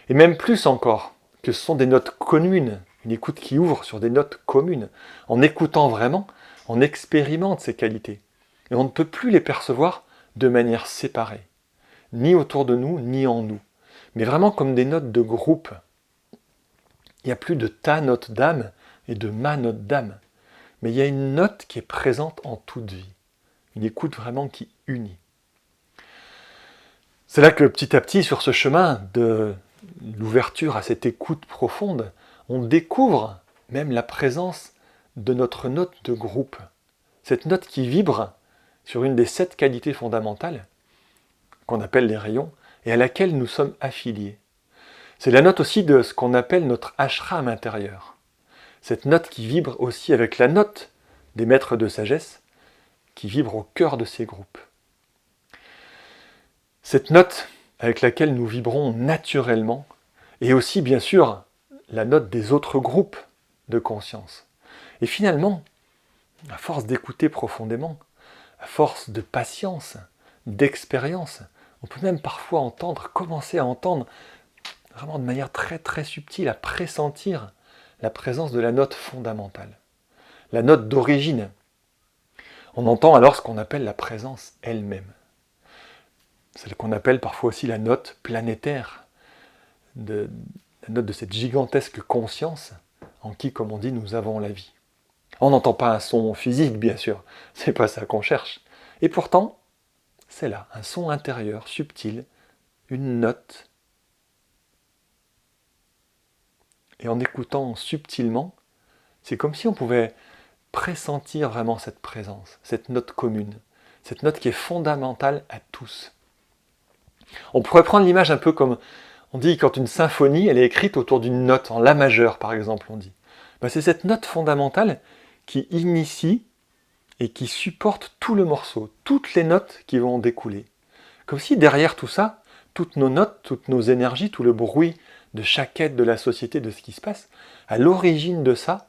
Et même plus encore, que ce sont des notes communes, une écoute qui ouvre sur des notes communes. En écoutant vraiment, on expérimente ces qualités. Et on ne peut plus les percevoir de manière séparée, ni autour de nous, ni en nous, mais vraiment comme des notes de groupe. Il n'y a plus de ta note d'âme et de ma note d'âme, mais il y a une note qui est présente en toute vie, une écoute vraiment qui unit. C'est là que petit à petit, sur ce chemin de l'ouverture à cette écoute profonde, on découvre même la présence de notre note de groupe. Cette note qui vibre sur une des 7 qualités fondamentales, qu'on appelle les rayons, et à laquelle nous sommes affiliés. C'est la note aussi de ce qu'on appelle notre ashram intérieur. Cette note qui vibre aussi avec la note des maîtres de sagesse, qui vibre au cœur de ces groupes. Cette note avec laquelle nous vibrons naturellement, et aussi bien sûr la note des autres groupes de conscience. Et finalement, à force d'écouter profondément, à force de patience, d'expérience, on peut même parfois commencer à entendre vraiment de manière très très subtile, à pressentir la présence de la note fondamentale, la note d'origine. On entend alors ce qu'on appelle la présence elle-même. Celle qu'on appelle parfois aussi la note planétaire, la note de cette gigantesque conscience en qui, comme on dit, nous avons la vie. On n'entend pas un son physique, bien sûr, c'est pas ça qu'on cherche. Et pourtant, c'est là, un son intérieur, subtil, une note. Et en écoutant subtilement, c'est comme si on pouvait pressentir vraiment cette présence, cette note commune, cette note qui est fondamentale à tous. On pourrait prendre l'image un peu comme, on dit quand une symphonie, elle est écrite autour d'une note, en la majeur par exemple, on dit. C'est cette note fondamentale qui initie et qui supporte tout le morceau, toutes les notes qui vont en découler. Comme si derrière tout ça, toutes nos notes, toutes nos énergies, tout le bruit de chaque être de la société, de ce qui se passe, à l'origine de ça,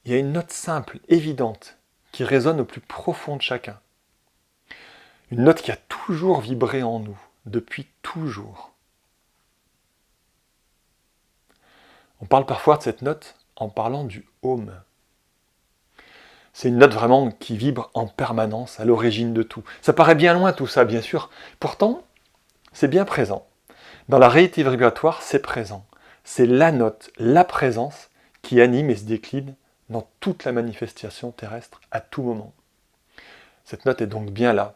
il y a une note simple, évidente, qui résonne au plus profond de chacun. Une note qui a toujours vibré en nous, depuis toujours. On parle parfois de cette note en parlant du home. C'est une note vraiment qui vibre en permanence, à l'origine de tout. Ça paraît bien loin tout ça, bien sûr. Pourtant, c'est bien présent. Dans la réalité vibratoire, c'est présent. C'est la note, la présence qui anime et se décline dans toute la manifestation terrestre à tout moment. Cette note est donc bien là,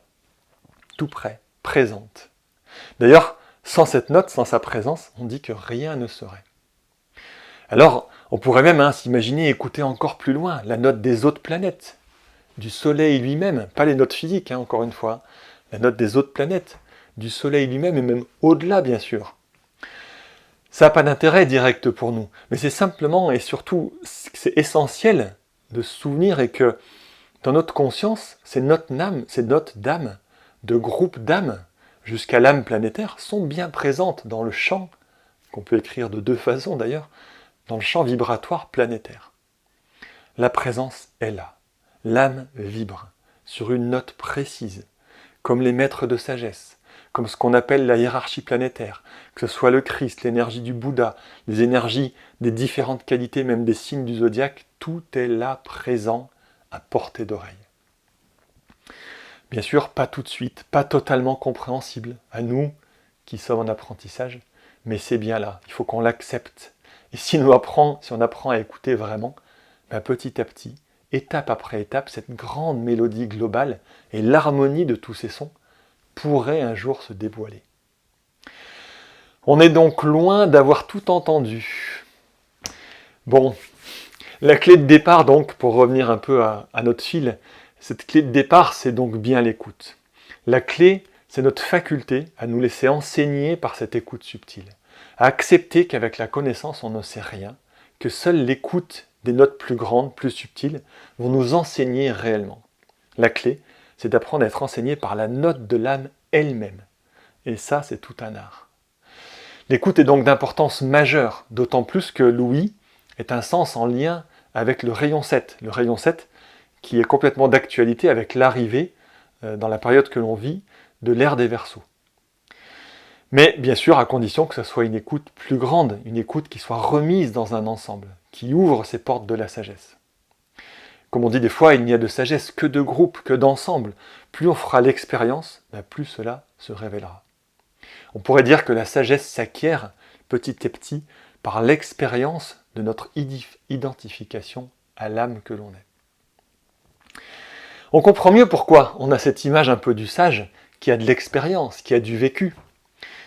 tout près, présente. D'ailleurs, sans cette note, sans sa présence, on dit que rien ne serait. Alors, on pourrait même s'imaginer écouter encore plus loin la note des autres planètes, du Soleil lui-même, pas les notes physiques, encore une fois, la note des autres planètes, du Soleil lui-même et même au-delà, bien sûr. Ça n'a pas d'intérêt direct pour nous, mais c'est simplement et surtout, c'est essentiel de se souvenir et que dans notre conscience, ces notes d'âme, de groupe d'âme, jusqu'à l'âme planétaire, sont bien présentes dans le champ, qu'on peut écrire de deux façons d'ailleurs, dans le champ vibratoire planétaire. La présence est là. L'âme vibre sur une note précise, comme les maîtres de sagesse, comme ce qu'on appelle la hiérarchie planétaire, que ce soit le Christ, l'énergie du Bouddha, les énergies des différentes qualités, même des signes du zodiaque, tout est là présent à portée d'oreille. Bien sûr, pas tout de suite, pas totalement compréhensible à nous qui sommes en apprentissage, mais c'est bien là, il faut qu'on l'accepte. Et si on apprend à écouter vraiment, petit à petit, étape après étape, cette grande mélodie globale et l'harmonie de tous ces sons pourrait un jour se dévoiler. On est donc loin d'avoir tout entendu. Bon, la clé de départ donc, pour revenir un peu à notre fil, cette clé de départ, c'est donc bien l'écoute. La clé, c'est notre faculté à nous laisser enseigner par cette écoute subtile, à accepter qu'avec la connaissance, on ne sait rien, que seule l'écoute des notes plus grandes, plus subtiles, vont nous enseigner réellement. La clé, c'est d'apprendre à être enseigné par la note de l'âme elle-même. Et ça, c'est tout un art. L'écoute est donc d'importance majeure, d'autant plus que l'ouïe est un sens en lien avec le rayon 7. Le rayon 7 qui est complètement d'actualité avec l'arrivée, dans la période que l'on vit, de l'ère des Verseaux. Mais bien sûr, à condition que ce soit une écoute plus grande, une écoute qui soit remise dans un ensemble, qui ouvre ses portes de la sagesse. Comme on dit des fois, il n'y a de sagesse que de groupe, que d'ensemble. Plus on fera l'expérience, plus cela se révélera. On pourrait dire que la sagesse s'acquiert petit à petit par l'expérience de notre identification à l'âme que l'on est. On comprend mieux pourquoi on a cette image un peu du sage qui a de l'expérience, qui a du vécu.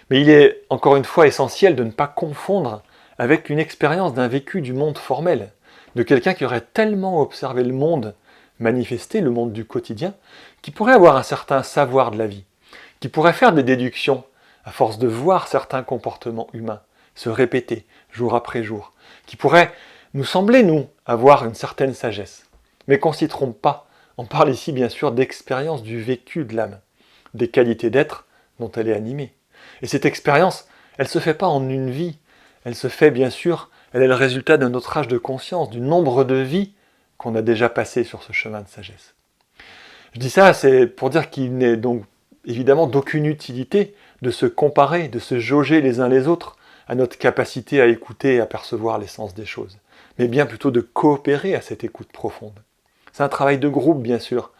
Mais il est encore une fois essentiel de ne pas confondre avec une expérience d'un vécu du monde formel, de quelqu'un qui aurait tellement observé le monde manifesté, le monde du quotidien, qui pourrait avoir un certain savoir de la vie, qui pourrait faire des déductions à force de voir certains comportements humains se répéter jour après jour, qui pourrait nous sembler, nous, avoir une certaine sagesse. Mais qu'on ne s'y trompe pas, on parle ici bien sûr d'expérience du vécu de l'âme, des qualités d'être dont elle est animée. Et cette expérience, elle ne se fait pas en une vie, elle se fait bien sûr, elle est le résultat de notre âge de conscience, du nombre de vies qu'on a déjà passées sur ce chemin de sagesse. Je dis ça, c'est pour dire qu'il n'est donc évidemment d'aucune utilité de se comparer, de se jauger les uns les autres à notre capacité à écouter et à percevoir l'essence des choses, mais bien plutôt de coopérer à cette écoute profonde. C'est un travail de groupe, bien sûr,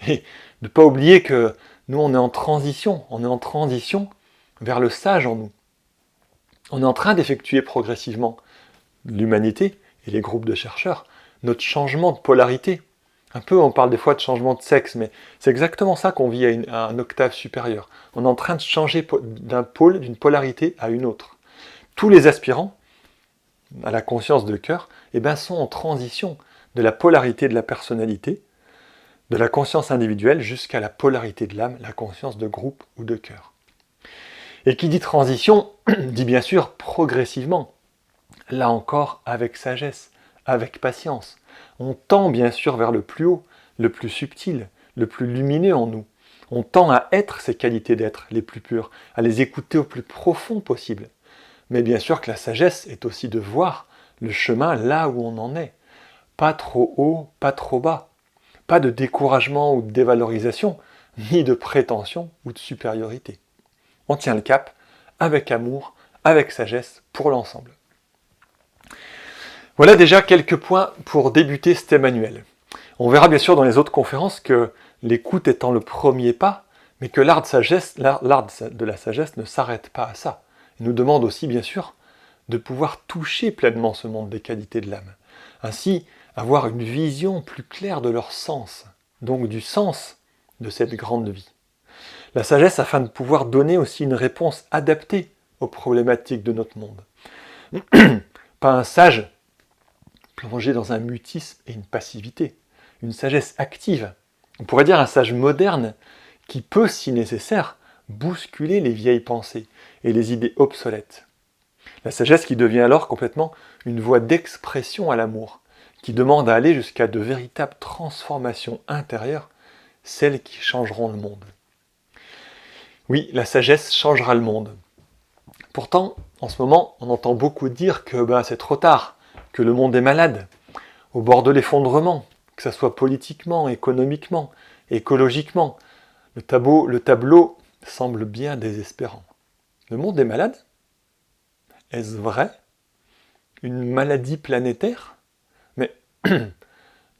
et de ne pas oublier que nous, on est en transition vers le sage en nous. On est en train d'effectuer progressivement, l'humanité et les groupes de chercheurs, notre changement de polarité. Un peu, on parle des fois de changement de sexe, mais c'est exactement ça qu'on vit à un octave supérieur. On est en train de changer d'un pôle, d'une polarité à une autre. Tous les aspirants à la conscience de cœur sont en transition de la polarité de la personnalité, de la conscience individuelle jusqu'à la polarité de l'âme, la conscience de groupe ou de cœur. Et qui dit transition, dit bien sûr progressivement, là encore avec sagesse, avec patience. On tend bien sûr vers le plus haut, le plus subtil, le plus lumineux en nous. On tend à être ces qualités d'être les plus pures, à les écouter au plus profond possible. Mais bien sûr que la sagesse est aussi de voir le chemin là où on en est. Pas trop haut, pas trop bas. Pas de découragement ou de dévalorisation, ni de prétention ou de supériorité. On tient le cap avec amour, avec sagesse pour l'ensemble. Voilà déjà quelques points pour débuter cet annuel. On verra bien sûr dans les autres conférences que l'écoute étant le premier pas, mais que l'art de la sagesse ne s'arrête pas à ça. Il nous demande aussi bien sûr de pouvoir toucher pleinement ce monde des qualités de l'âme. Ainsi, avoir une vision plus claire de leur sens, donc du sens de cette grande vie. La sagesse afin de pouvoir donner aussi une réponse adaptée aux problématiques de notre monde. Pas un sage plongé dans un mutisme et une passivité, une sagesse active. On pourrait dire un sage moderne qui peut, si nécessaire, bousculer les vieilles pensées et les idées obsolètes. La sagesse qui devient alors complètement une voie d'expression à l'amour, qui demande à aller jusqu'à de véritables transformations intérieures, celles qui changeront le monde. Oui, la sagesse changera le monde. Pourtant, en ce moment, on entend beaucoup dire que c'est trop tard, que le monde est malade, au bord de l'effondrement, que ce soit politiquement, économiquement, écologiquement. Le tableau semble bien désespérant. Le monde est malade ? Est-ce vrai ? Une maladie planétaire ? Mais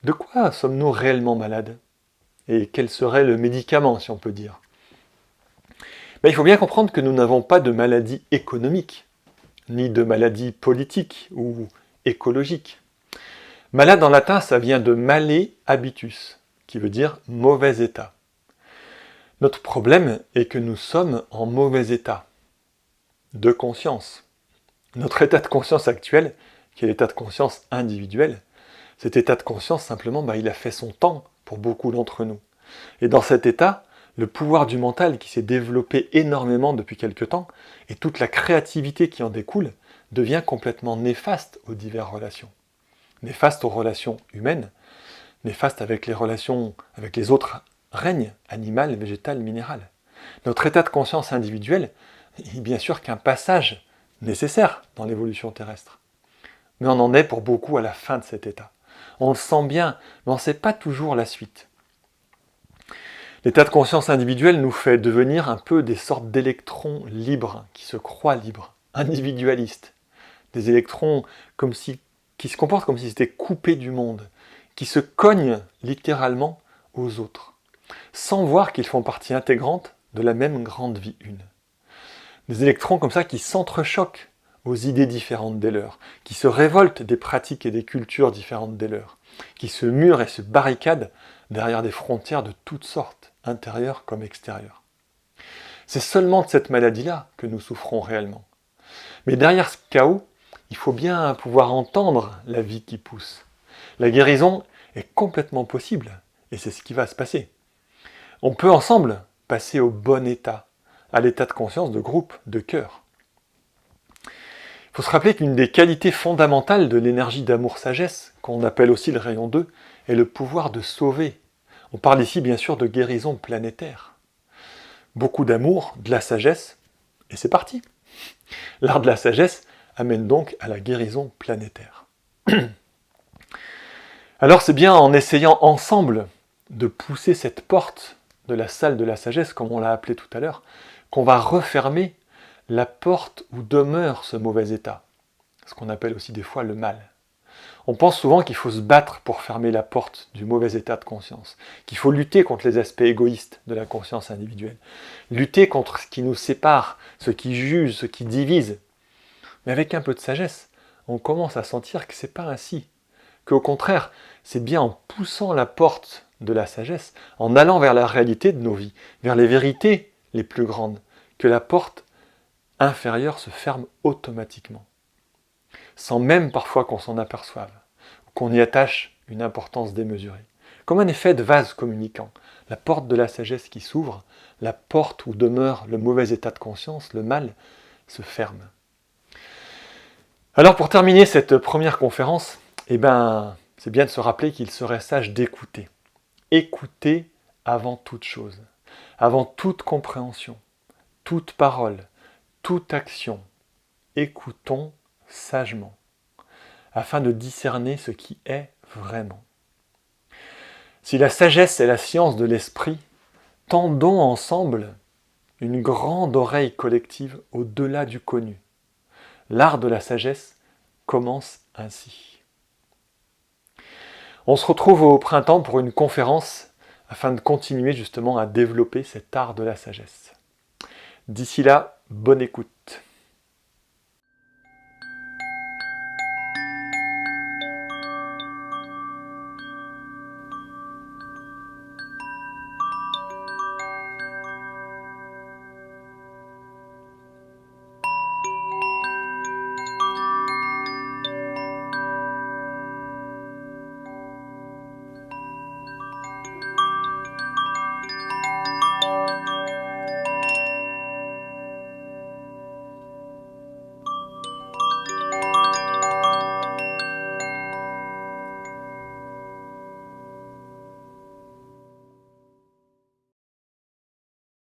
de quoi sommes-nous réellement malades ? Et quel serait le médicament, si on peut dire ? Il faut bien comprendre que nous n'avons pas de maladie économique, ni de maladie politique ou écologique. Malade en latin, ça vient de male habitus, qui veut dire mauvais état. Notre problème est que nous sommes en mauvais état de conscience. Notre état de conscience actuel, qui est l'état de conscience individuel, cet état de conscience, simplement, il a fait son temps pour beaucoup d'entre nous. Et dans cet état, le pouvoir du mental qui s'est développé énormément depuis quelque temps, et toute la créativité qui en découle, devient complètement néfaste aux diverses relations. Néfaste aux relations humaines, néfaste avec les relations avec les autres règnes, animal, végétal, minéral. Notre état de conscience individuel est bien sûr qu'un passage nécessaire dans l'évolution terrestre. Mais on en est pour beaucoup à la fin de cet état. On le sent bien, mais on ne sait pas toujours la suite. L'état de conscience individuel nous fait devenir un peu des sortes d'électrons libres, qui se croient libres, individualistes. Des électrons qui se comportent comme s'ils étaient coupés du monde, qui se cognent littéralement aux autres, sans voir qu'ils font partie intégrante de la même grande vie une. Des électrons comme ça qui s'entrechoquent aux idées différentes des leurs, qui se révoltent des pratiques et des cultures différentes des leurs, qui se murent et se barricadent derrière des frontières de toutes sortes, intérieures comme extérieures. C'est seulement de cette maladie-là que nous souffrons réellement. Mais derrière ce chaos, il faut bien pouvoir entendre la vie qui pousse. La guérison est complètement possible, et c'est ce qui va se passer. On peut ensemble passer au bon état, à l'état de conscience de groupe, de cœur. Il faut se rappeler qu'une des qualités fondamentales de l'énergie d'amour-sagesse, qu'on appelle aussi le rayon 2, est le pouvoir de sauver. On parle ici bien sûr de guérison planétaire. Beaucoup d'amour, de la sagesse, et c'est parti. L'art de la sagesse amène donc à la guérison planétaire. Alors c'est bien en essayant ensemble de pousser cette porte de la salle de la sagesse, comme on l'a appelé tout à l'heure, qu'on va refermer la porte où demeure ce mauvais état, ce qu'on appelle aussi des fois le mal. On pense souvent qu'il faut se battre pour fermer la porte du mauvais état de conscience, qu'il faut lutter contre les aspects égoïstes de la conscience individuelle, lutter contre ce qui nous sépare, ce qui juge, ce qui divise. Mais avec un peu de sagesse, on commence à sentir que c'est pas ainsi, qu'au contraire, c'est bien en poussant la porte de la sagesse, en allant vers la réalité de nos vies, vers les vérités les plus grandes, que la porte inférieure se ferme automatiquement, sans même parfois qu'on s'en aperçoive, qu'on y attache une importance démesurée. Comme un effet de vase communicant, la porte de la sagesse qui s'ouvre, la porte où demeure le mauvais état de conscience, le mal, se ferme. Alors pour terminer cette première conférence, c'est bien de se rappeler qu'il serait sage d'écouter. Écouter avant toute chose, avant toute compréhension, toute parole, toute action. Écoutons sagement, afin de discerner ce qui est vraiment. Si la sagesse est la science de l'esprit, tendons ensemble une grande oreille collective au-delà du connu. L'art de la sagesse commence ainsi. On se retrouve au printemps pour une conférence afin de continuer justement à développer cet art de la sagesse. D'ici là, bonne écoute.